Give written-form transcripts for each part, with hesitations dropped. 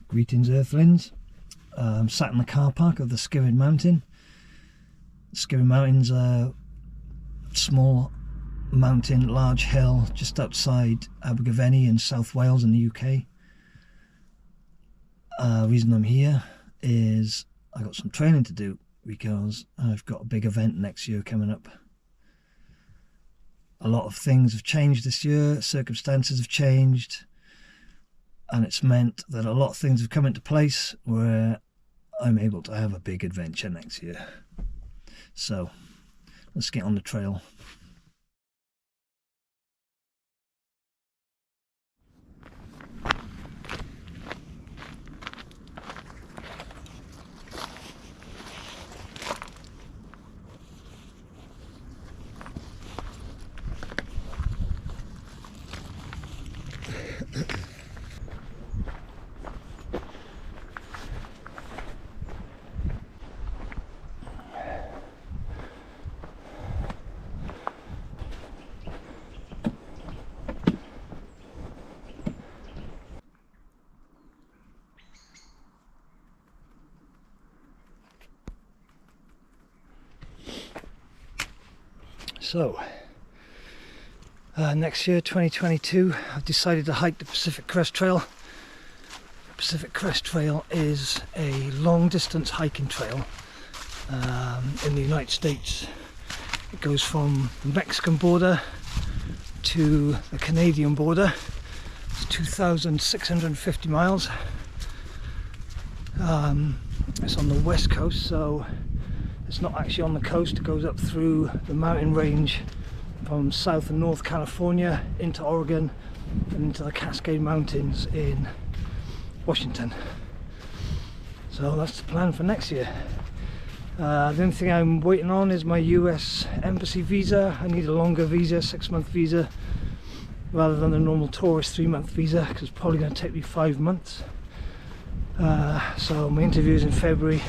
Greetings Earthlings. I'm sat in the car park of the Skirrid Mountain. Skirrid Mountain's a small mountain, large hill just outside Abergavenny in South Wales in the UK. Reason I'm here is I got some training to do because I've got a big event next year coming up. A lot of things have changed this year, circumstances have changed, and it's meant that a lot of things have come into place where I'm able to have a big adventure next year. So let's get on the trail. So, next year, 2022, I've decided to hike the Pacific Crest Trail. Pacific Crest Trail is a long distance hiking trail in the United States. It goes from the Mexican border to the Canadian border. It's 2,650 miles. It's on the west coast, so it's not actually on the coast. It goes up through the mountain range from South and North California into Oregon and into the Cascade Mountains in Washington. So that's the plan for next year. The only thing I'm waiting on is my US embassy visa. I need a longer visa, 6-month visa, rather than the normal tourist 3-month visa, because it's probably going to take me 5 months. So my interview is in February.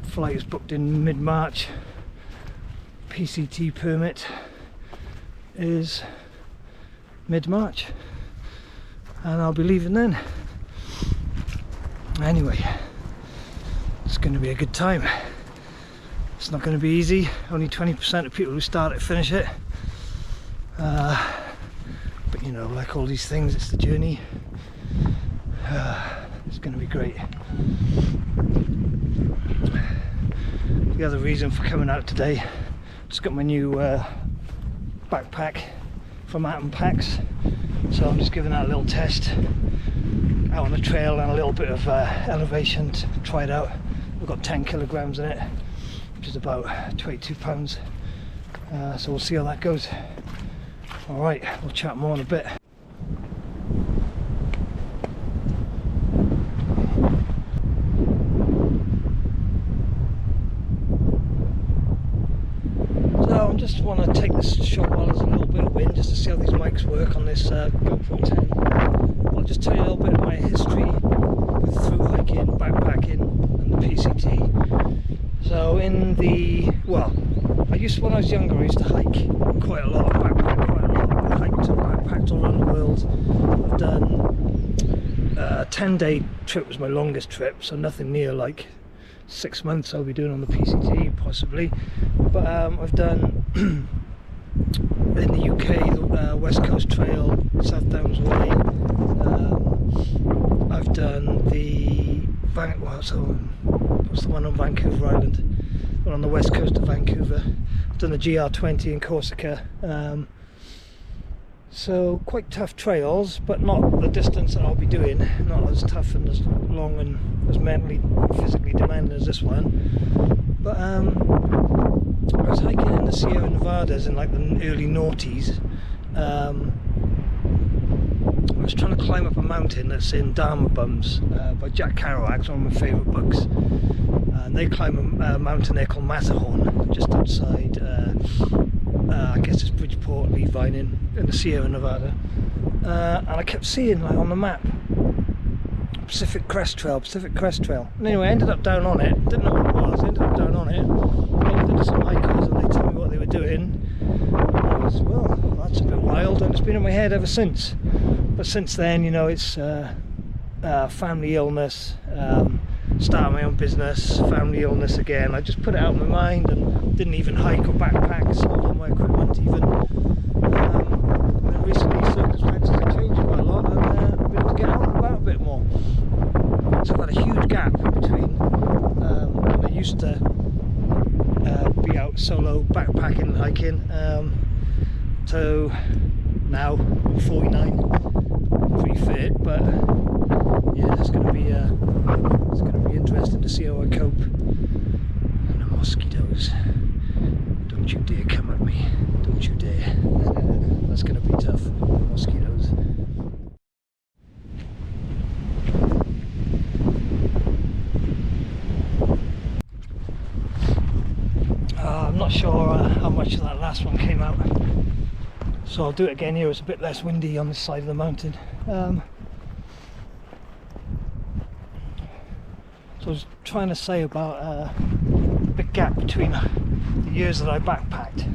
Flight is booked in mid-March. PCT permit is mid-March, and I'll be leaving then. Anyway, it's going to be a good time. It's not going to be easy. Only 20% of people who start it finish it. But you know, like all these things, it's the journey. It's going to be great. The other reason for coming out today, just got my new backpack from Atom Packs, so I'm just giving that a little test out on the trail and a little bit of elevation to try it out. I've got 10 kilograms in it, which is about 22 pounds, so we'll see how that goes. Alright, we'll chat more in a bit. Just want to take this shot while there's a little bit of wind, just to see how these mics work on this GoPro 10. I'll just tell you a little bit of my history with thru-hiking, backpacking and the PCT. So when I was younger, I used to hike quite a lot, backpack quite a lot. I hiked and backpacked all around the world. I've done a 10-day trip was my longest trip, so nothing near like 6 months I'll be doing on the PCT possibly, but I've done in the UK the West Coast Trail, South Downs Way. I've done the what's the one on Vancouver Island, one on the west coast of Vancouver. I've done the GR20 in Corsica. So quite tough trails, but not the distance that I'll be doing, not as tough and as long and as mentally, physically demanding as this one. But I was hiking in the Sierra Nevadas in like the early noughties. I was trying to climb up a mountain that's in Dharma Bums by Jack Kerouac, one of my favourite books. And they climb a mountain there called Matterhorn, just outside I guess it's Bridgeport, Levine in the Sierra Nevada, and I kept seeing like on the map Pacific Crest Trail, Pacific Crest Trail. And anyway, I ended up down on it, didn't know what it was, ended up down on it, ended up some hikers and they told me what they were doing. And I was, well, that's a bit wild, and it's been in my head ever since. But since then, you know, it's family illness, started my own business, family illness again. I just put it out of my mind and didn't even hike or backpack, sold all my equipment even. And recently circumstances have changed quite a lot, and I've been able to get out and about a bit more. So I've had a huge gap between when I used to be out solo backpacking and hiking to now. I'm 49, pretty fit, but yeah, it's going to be interesting to see how I cope. And the mosquitoes, don't you dare come at me, don't you dare. That's going to be tough, mosquitoes. I'm not sure how much of that last one came out, so I'll do it again here. It's a bit less windy on this side of the mountain. So I was trying to say about the big gap between the years that I backpacked.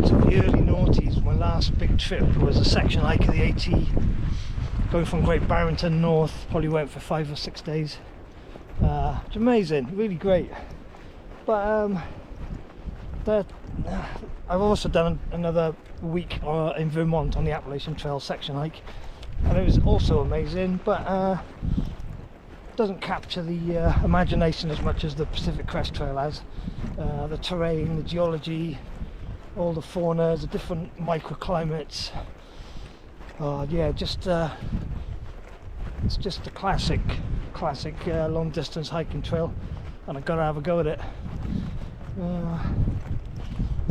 So the early noughties, my last big trip was a section hike of the AT, going from Great Barrington north. Probably went for 5 or 6 days. It's amazing, really great. But I've also done another week in Vermont on the Appalachian Trail section hike, and it was also amazing, but doesn't capture the imagination as much as the Pacific Crest Trail has. The terrain, the geology, all the fauna, the different microclimates. Yeah, it's just a classic long distance hiking trail, and I've got to have a go at it.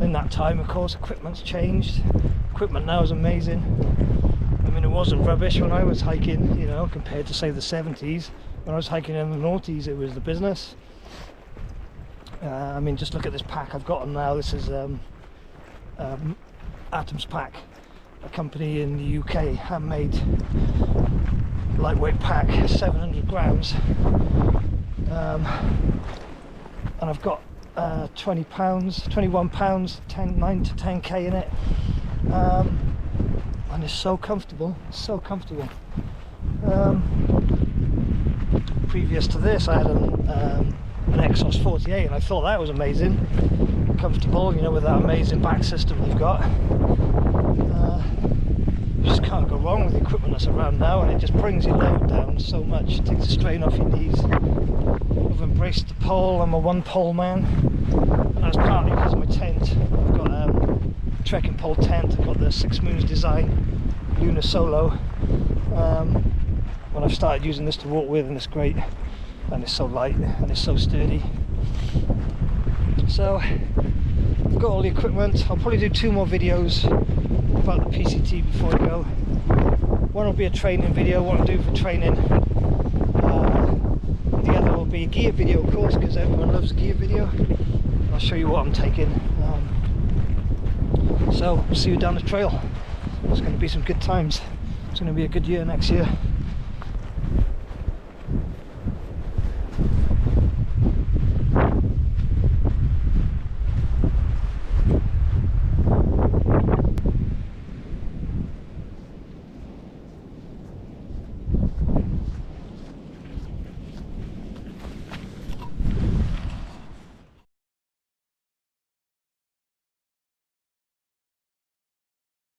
In that time, of course, equipment's changed. Equipment now is amazing. I mean, it wasn't rubbish when I was hiking, you know, compared to say the 70s. When I was hiking in the noughties, it was the business. I mean, just look at this pack I've got on now. This is Atoms Pack, a company in the UK, handmade lightweight pack, 700 grams, and I've got 21 pounds, 9 to 10k in it, and it's so comfortable, Previous to this, I had an Exos 48, and I thought that was amazing, comfortable, you know, with that amazing back system they've got. You just can't go wrong with the equipment that's around now, and it just brings your load down so much. It takes the strain off your knees. I've embraced the pole. I'm a one pole man, and that's partly because of my tent. I've got a trekking pole tent. I've got the 6 Moons design Lunar Solo. When I've started using this to walk with, and it's great, and it's so light and it's so sturdy. So I've got all the equipment. I'll probably do 2 more videos about the PCT before I go. One will be a training video, what I do for training. The other will be a gear video, of course, because everyone loves a gear video. I'll show you what I'm taking. So we'll see you down the trail. It's going to be some good times. It's going to be a good year next year.